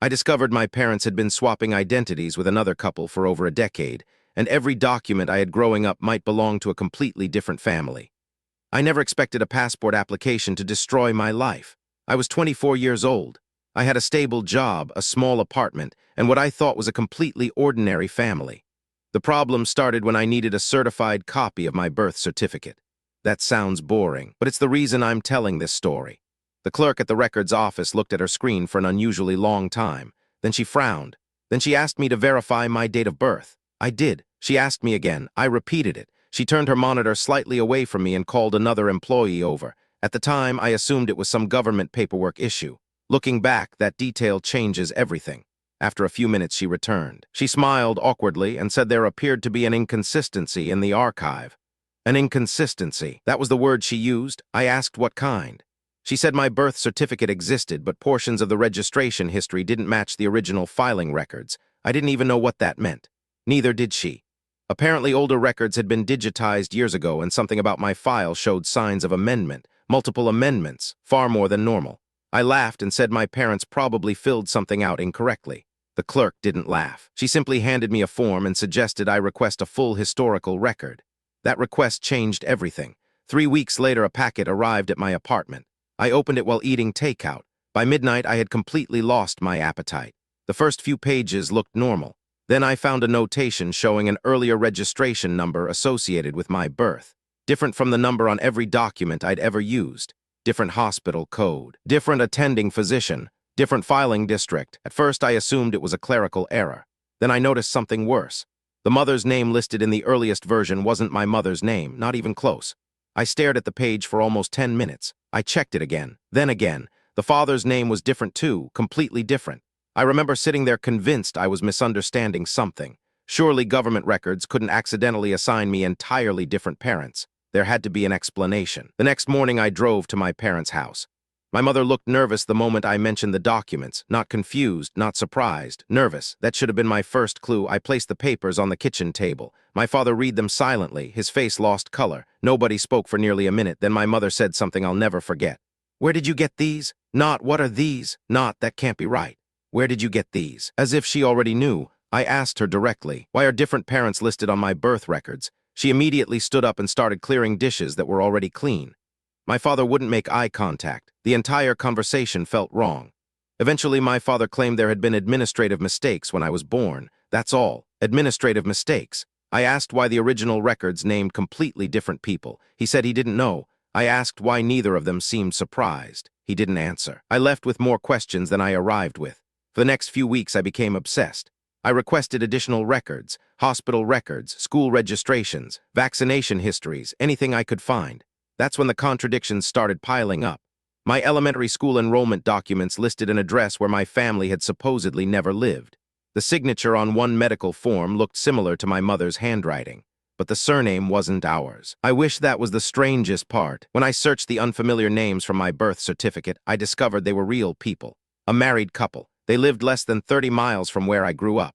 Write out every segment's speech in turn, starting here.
I discovered my parents had been swapping identities with another couple for over a decade, and every document I had growing up might belong to a completely different family. I never expected a passport application to destroy my life. I was 24 years old. I had a stable job, a small apartment, and what I thought was a completely ordinary family. The problem started when I needed a certified copy of my birth certificate. That sounds boring, but it's the reason I'm telling this story. The clerk at the records office looked at her screen for an unusually long time. Then she frowned. Then she asked me to verify my date of birth. I did. She asked me again. I repeated it. She turned her monitor slightly away from me and called another employee over. At the time, I assumed it was some government paperwork issue. Looking back, that detail changes everything. After a few minutes, she returned. She smiled awkwardly and said there appeared to be an inconsistency in the archive. An inconsistency. That was the word she used. I asked what kind. She said my birth certificate existed, but portions of the registration history didn't match the original filing records. I didn't even know what that meant. Neither did she. Apparently, older records had been digitized years ago, and something about my file showed signs of amendment, multiple amendments, far more than normal. I laughed and said my parents probably filled something out incorrectly. The clerk didn't laugh. She simply handed me a form and suggested I request a full historical record. That request changed everything. 3 weeks later, a packet arrived at my apartment. I opened it while eating takeout. By midnight, I had completely lost my appetite. The first few pages looked normal. Then I found a notation showing an earlier registration number associated with my birth, different from the number on every document I'd ever used. Different hospital code, different attending physician, different filing district. At first, I assumed it was a clerical error. Then I noticed something worse. The mother's name listed in the earliest version wasn't my mother's name, not even close. I stared at the page for almost 10 minutes. I checked it again, then again. The father's name was different too, completely different. I remember sitting there convinced I was misunderstanding something. Surely government records couldn't accidentally assign me entirely different parents. There had to be an explanation. The next morning, I drove to my parents' house. My mother looked nervous the moment I mentioned the documents, not confused, not surprised, nervous. That should have been my first clue. I placed the papers on the kitchen table. My father read them silently. His face lost color. Nobody spoke for nearly a minute. Then my mother said something I'll never forget. "Where did you get these?" Not, "What are these?" Not, "That can't be right." "Where did you get these?" As if she already knew. I asked her directly, "Why are different parents listed on my birth records?" She immediately stood up and started clearing dishes that were already clean. My father wouldn't make eye contact. The entire conversation felt wrong. Eventually, my father claimed there had been administrative mistakes when I was born. That's all. Administrative mistakes. I asked why the original records named completely different people. He said he didn't know. I asked why neither of them seemed surprised. He didn't answer. I left with more questions than I arrived with. For the next few weeks, I became obsessed. I requested additional records, hospital records, school registrations, vaccination histories, anything I could find. That's when the contradictions started piling up. My elementary school enrollment documents listed an address where my family had supposedly never lived. The signature on one medical form looked similar to my mother's handwriting, but the surname wasn't ours. I wish that was the strangest part. When I searched the unfamiliar names from my birth certificate, I discovered they were real people. A married couple. They lived less than 30 miles from where I grew up.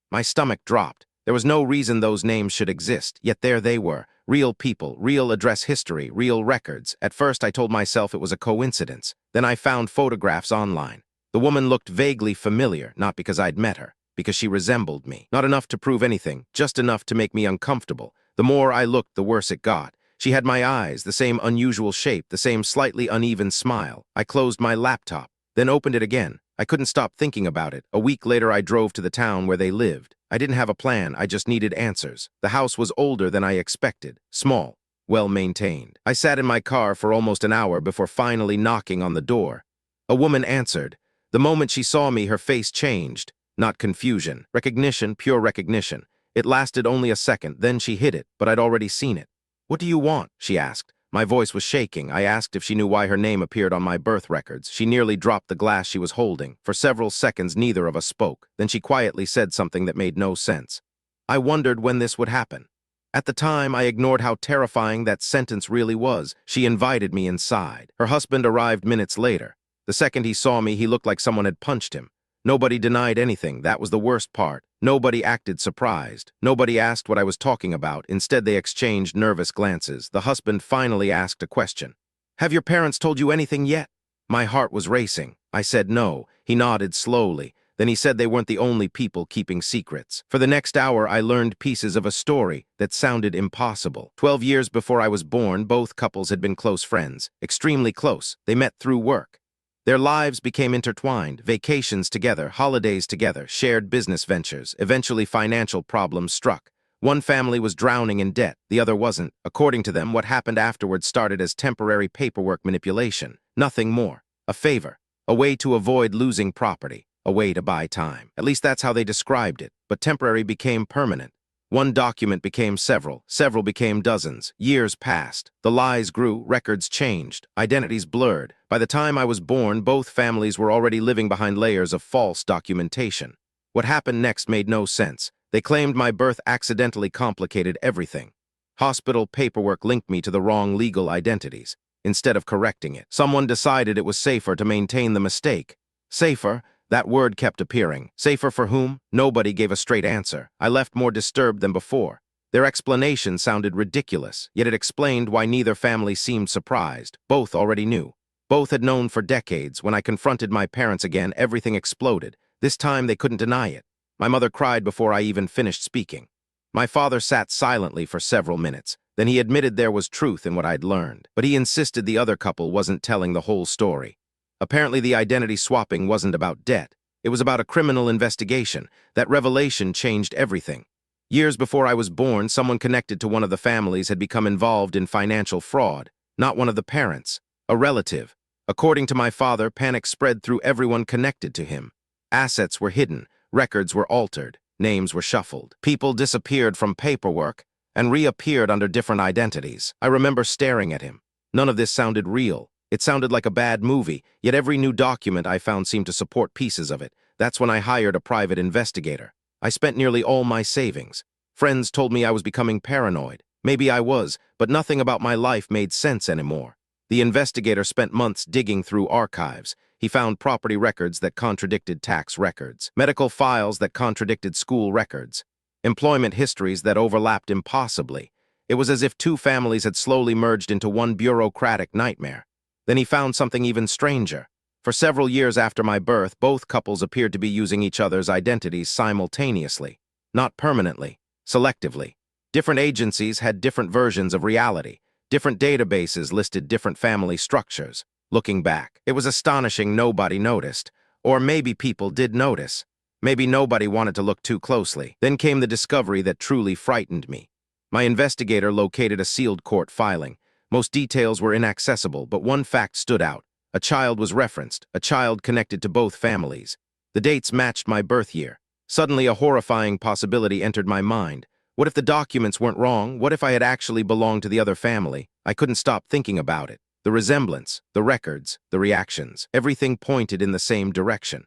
My stomach dropped. There was no reason those names should exist, yet there they were. Real people, real address history, real records. At first, I told myself it was a coincidence. Then I found photographs online. The woman looked vaguely familiar, not because I'd met her, because she resembled me. Not enough to prove anything, just enough to make me uncomfortable. The more I looked, the worse it got. She had my eyes, the same unusual shape, the same slightly uneven smile. I closed my laptop, then opened it again. I couldn't stop thinking about it. A week later, I drove to the town where they lived. I didn't have a plan, I just needed answers. The house was older than I expected, small, well-maintained. I sat in my car for almost an hour before finally knocking on the door. A woman answered. The moment she saw me, her face changed. Not confusion, recognition, pure recognition. It lasted only a second, then she hid it, but I'd already seen it. "What do you want?" she asked. My voice was shaking. I asked if she knew why her name appeared on my birth records. She nearly dropped the glass she was holding. For several seconds, neither of us spoke. Then she quietly said something that made no sense. I wondered when this would happen. At the time, I ignored how terrifying that sentence really was. She invited me inside. Her husband arrived minutes later. The second he saw me, he looked like someone had punched him. Nobody denied anything. That was the worst part. Nobody acted surprised. Nobody asked what I was talking about. Instead, they exchanged nervous glances. The husband finally asked a question. "Have your parents told you anything yet?" My heart was racing. I said no. He nodded slowly. Then he said they weren't the only people keeping secrets. For the next hour, I learned pieces of a story that sounded impossible. 12 years before I was born, both couples had been close friends. Extremely close. They met through work. Their lives became intertwined, vacations together, holidays together, shared business ventures. Eventually, financial problems struck. One family was drowning in debt, the other wasn't. According to them, what happened afterwards started as temporary paperwork manipulation. Nothing more. A favor. A way to avoid losing property. A way to buy time. At least that's how they described it. But temporary became permanent. One document became several became dozens. Years passed. The lies grew, records changed, identities blurred. By the time I was born, both families were already living behind layers of false documentation. What happened next made no sense. They claimed my birth accidentally complicated everything. Hospital paperwork linked me to the wrong legal identities. Instead of correcting it, someone decided it was safer to maintain the mistake. Safer? That word kept appearing. Safer for whom? Nobody gave a straight answer. I left more disturbed than before. Their explanation sounded ridiculous, yet it explained why neither family seemed surprised. Both already knew. Both had known for decades. When I confronted my parents again, everything exploded. This time they couldn't deny it. My mother cried before I even finished speaking. My father sat silently for several minutes. Then he admitted there was truth in what I'd learned. But he insisted the other couple wasn't telling the whole story. Apparently, the identity swapping wasn't about debt. It was about a criminal investigation. That revelation changed everything. Years before I was born, someone connected to one of the families had become involved in financial fraud. Not one of the parents. A relative. According to my father, panic spread through everyone connected to him. Assets were hidden. Records were altered. Names were shuffled. People disappeared from paperwork and reappeared under different identities. I remember staring at him. None of this sounded real. It sounded like a bad movie, yet every new document I found seemed to support pieces of it. That's when I hired a private investigator. I spent nearly all my savings. Friends told me I was becoming paranoid. Maybe I was, but nothing about my life made sense anymore. The investigator spent months digging through archives. He found property records that contradicted tax records, medical files that contradicted school records, employment histories that overlapped impossibly. It was as if two families had slowly merged into one bureaucratic nightmare. Then he found something even stranger. For several years after my birth, both couples appeared to be using each other's identities simultaneously. Not permanently, selectively. Different agencies had different versions of reality. Different databases listed different family structures. Looking back, it was astonishing nobody noticed. Or maybe people did notice. Maybe nobody wanted to look too closely. Then came the discovery that truly frightened me. My investigator located a sealed court filing. Most details were inaccessible, but one fact stood out. A child was referenced, a child connected to both families. The dates matched my birth year. Suddenly, a horrifying possibility entered my mind. What if the documents weren't wrong? What if I had actually belonged to the other family? I couldn't stop thinking about it. The resemblance, the records, the reactions, everything pointed in the same direction.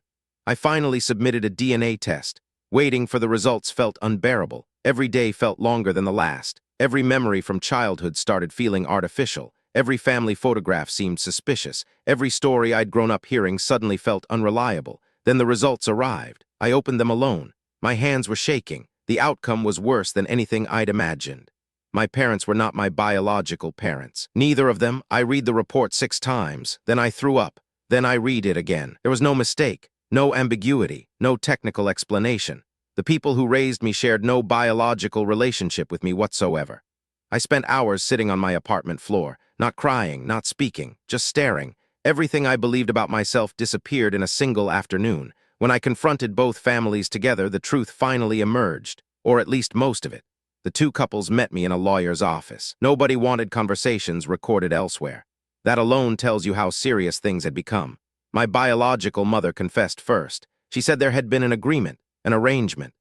I finally submitted a DNA test. Waiting for the results felt unbearable. Every day felt longer than the last. Every memory from childhood started feeling artificial. Every family photograph seemed suspicious. Every story I'd grown up hearing suddenly felt unreliable. Then the results arrived. I opened them alone. My hands were shaking. The outcome was worse than anything I'd imagined. My parents were not my biological parents. Neither of them. I read the report 6 times. Then I threw up. Then I read it again. There was no mistake, no ambiguity, no technical explanation. The people who raised me shared no biological relationship with me whatsoever. I spent hours sitting on my apartment floor, not crying, not speaking, just staring. Everything I believed about myself disappeared in a single afternoon. When I confronted both families together, the truth finally emerged, or at least most of it. The two couples met me in a lawyer's office. Nobody wanted conversations recorded elsewhere. That alone tells you how serious things had become. My biological mother confessed first. She said there had been an agreement, an arrangement.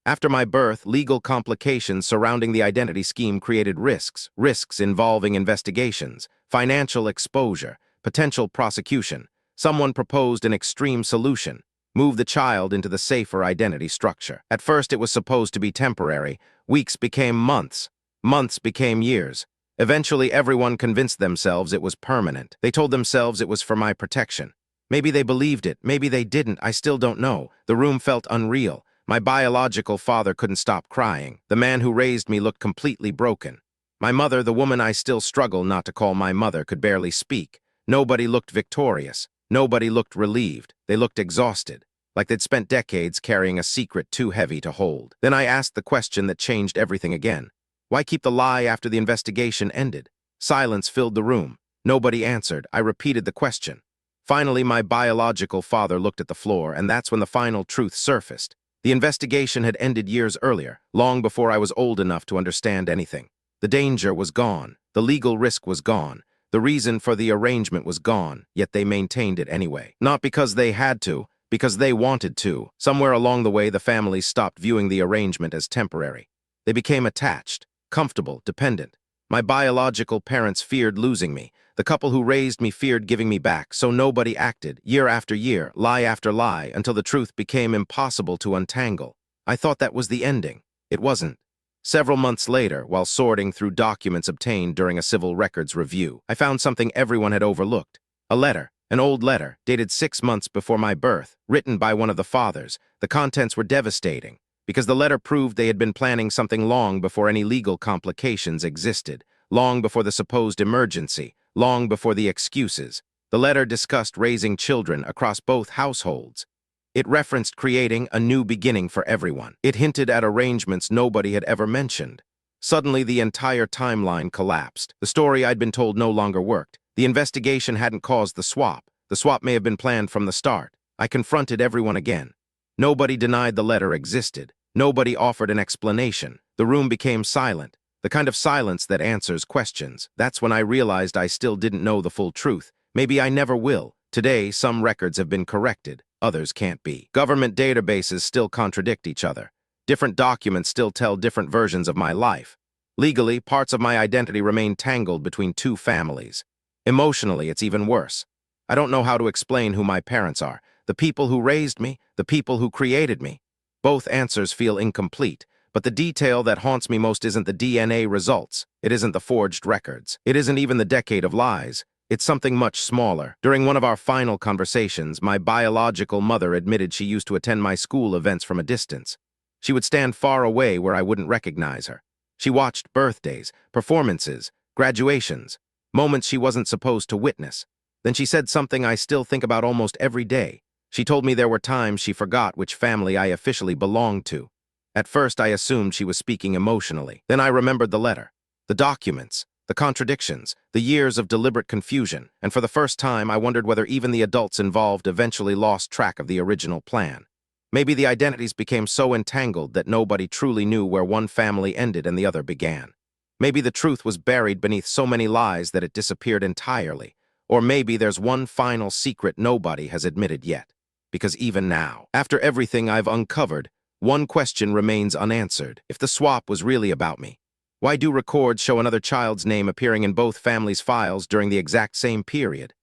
After my birth, legal complications surrounding the identity scheme created risks involving investigations, financial exposure, potential prosecution. Someone proposed an extreme solution: move the child into the safer identity structure. At first, it was supposed to be temporary. Weeks became months. Months became years. Eventually, everyone convinced themselves it was permanent. They told themselves it was for my protection. Maybe they believed it, maybe they didn't, I still don't know. The room felt unreal. My biological father couldn't stop crying. The man who raised me looked completely broken. My mother, the woman I still struggle not to call my mother, could barely speak. Nobody looked victorious. Nobody looked relieved. They looked exhausted, like they'd spent decades carrying a secret too heavy to hold. Then I asked the question that changed everything again. Why keep the lie after the investigation ended? Silence filled the room. Nobody answered. I repeated the question. Finally, my biological father looked at the floor, and that's when the final truth surfaced. The investigation had ended years earlier, long before I was old enough to understand anything. The danger was gone. The legal risk was gone. The reason for the arrangement was gone, yet they maintained it anyway. Not because they had to, because they wanted to. Somewhere along the way, the families stopped viewing the arrangement as temporary. They became attached, comfortable, dependent. My biological parents feared losing me. The couple who raised me feared giving me back, so nobody acted, year after year, lie after lie, until the truth became impossible to untangle. I thought that was the ending. It wasn't. Several months later, while sorting through documents obtained during a civil records review, I found something everyone had overlooked. A letter, an old letter, dated 6 months before my birth, written by one of the fathers. The contents were devastating, because the letter proved they had been planning something long before any legal complications existed, long before the supposed emergency, long before the excuses. The letter discussed raising children across both households. It referenced creating a new beginning for everyone. It hinted at arrangements nobody had ever mentioned. Suddenly, the entire timeline collapsed. The story I'd been told no longer worked. The investigation hadn't caused the swap. The swap may have been planned from the start. I confronted everyone again. Nobody denied the letter existed. Nobody offered an explanation. The room became silent, the kind of silence that answers questions. That's when I realized I still didn't know the full truth. Maybe I never will. Today, some records have been corrected. Others can't be. Government databases still contradict each other. Different documents still tell different versions of my life. Legally, parts of my identity remain tangled between two families. Emotionally, it's even worse. I don't know how to explain who my parents are, the people who raised me, the people who created me. Both answers feel incomplete, but the detail that haunts me most isn't the DNA results. It isn't the forged records. It isn't even the decade of lies. It's something much smaller. During one of our final conversations, my biological mother admitted she used to attend my school events from a distance. She would stand far away where I wouldn't recognize her. She watched birthdays, performances, graduations, moments she wasn't supposed to witness. Then she said something I still think about almost every day. She told me there were times she forgot which family I officially belonged to. At first, I assumed she was speaking emotionally. Then I remembered the letter, the documents, the contradictions, the years of deliberate confusion, and for the first time, I wondered whether even the adults involved eventually lost track of the original plan. Maybe the identities became so entangled that nobody truly knew where one family ended and the other began. Maybe the truth was buried beneath so many lies that it disappeared entirely. Or maybe there's one final secret nobody has admitted yet. Because even now, after everything I've uncovered, one question remains unanswered. If the swap was really about me, why do records show another child's name appearing in both families' files during the exact same period?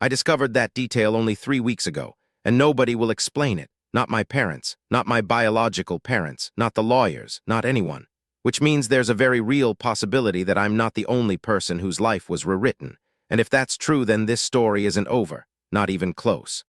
I discovered that detail only 3 weeks ago, and nobody will explain it. Not my parents, not my biological parents, not the lawyers, not anyone. Which means there's a very real possibility that I'm not the only person whose life was rewritten. And if that's true, then this story isn't over, not even close.